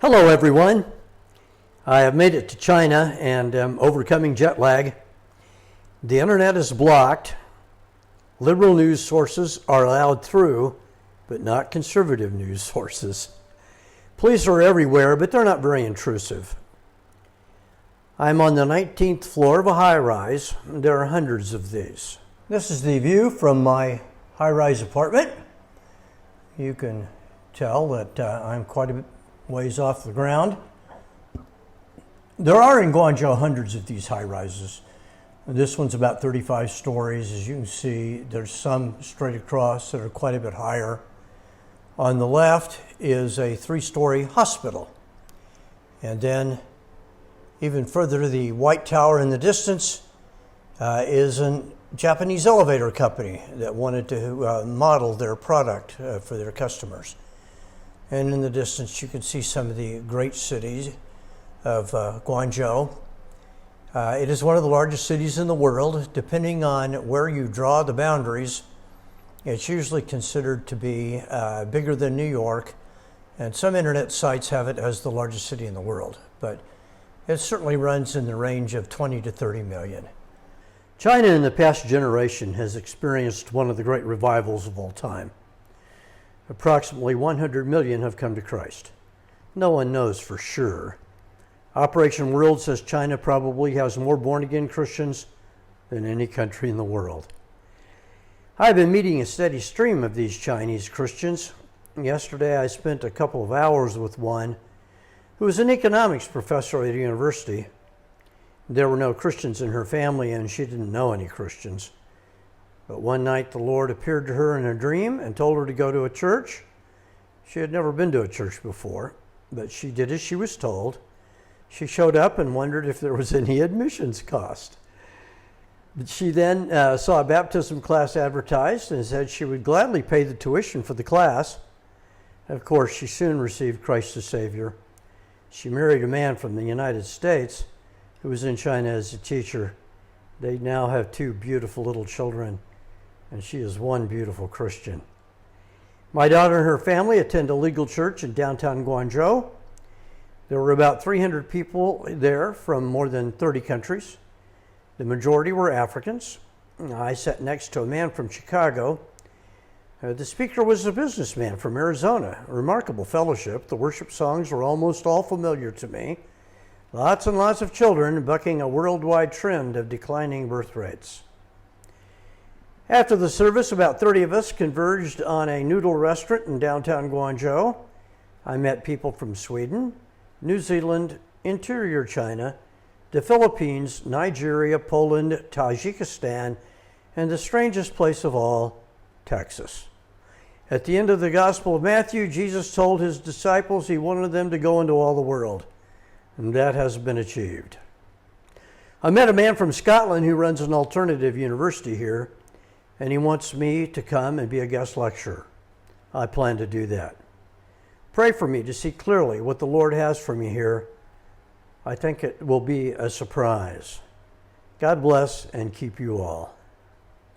Hello everyone. I have made it to China and am overcoming jet lag. The internet is blocked. Liberal news sources are allowed through, but not conservative news sources. Police are everywhere, but they're not very intrusive. I'm on the 19th floor of a high-rise. There are hundreds of these. This is the view from my high-rise apartment. You can tell that I'm quite a bit ways off the ground. There are in Guangzhou hundreds of these high-rises. This one's about 35 stories. As you can see, there's some straight across that are quite a bit higher. On the left is a 3-story hospital. And then even further, the white tower in the distance is a Japanese elevator company that wanted to model their product for their customers. And in the distance, you can see some of the great cities of Guangzhou. It is one of the largest cities in the world. Depending on where you draw the boundaries, it's usually considered to be bigger than New York. And some internet sites have it as the largest city in the world. But it certainly runs in the range of 20 to 30 million. China in the past generation has experienced one of the great revivals of all time. Approximately 100 million have come to Christ. No one knows for sure. Operation World says China probably has more born-again Christians than any country in the world. I've been meeting a steady stream of these Chinese Christians. Yesterday I spent a couple of hours with one who was an economics professor at a university. There were no Christians in her family and she didn't know any Christians. But one night the Lord appeared to her in a dream and told her to go to a church. She had never been to a church before, but she did as she was told. She showed up and wondered if there was any admissions cost. She then saw a baptism class advertised and said she would gladly pay the tuition for the class. Of course, she soon received Christ as Savior. She married a man from the United States who was in China as a teacher. They now have 2 beautiful little children, and she is one beautiful Christian. My daughter and her family attend a legal church in downtown Guangzhou. There were about 300 people there from more than 30 countries. The majority were Africans. I sat next to a man from Chicago. The speaker was a businessman from Arizona. A remarkable fellowship. The worship songs were almost all familiar to me. Lots and lots of children bucking a worldwide trend of declining birth rates. After the service, about 30 of us converged on a noodle restaurant in downtown Guangzhou. I met people from Sweden, New Zealand, interior China, the Philippines, Nigeria, Poland, Tajikistan, and the strangest place of all, Texas. At the end of the Gospel of Matthew, Jesus told his disciples he wanted them to go into all the world, and that has been achieved. I met a man from Scotland who runs an alternative university here, and he wants me to come and be a guest lecturer. I plan to do that. Pray for me to see clearly what the Lord has for me here. I think it will be a surprise. God bless and keep you all.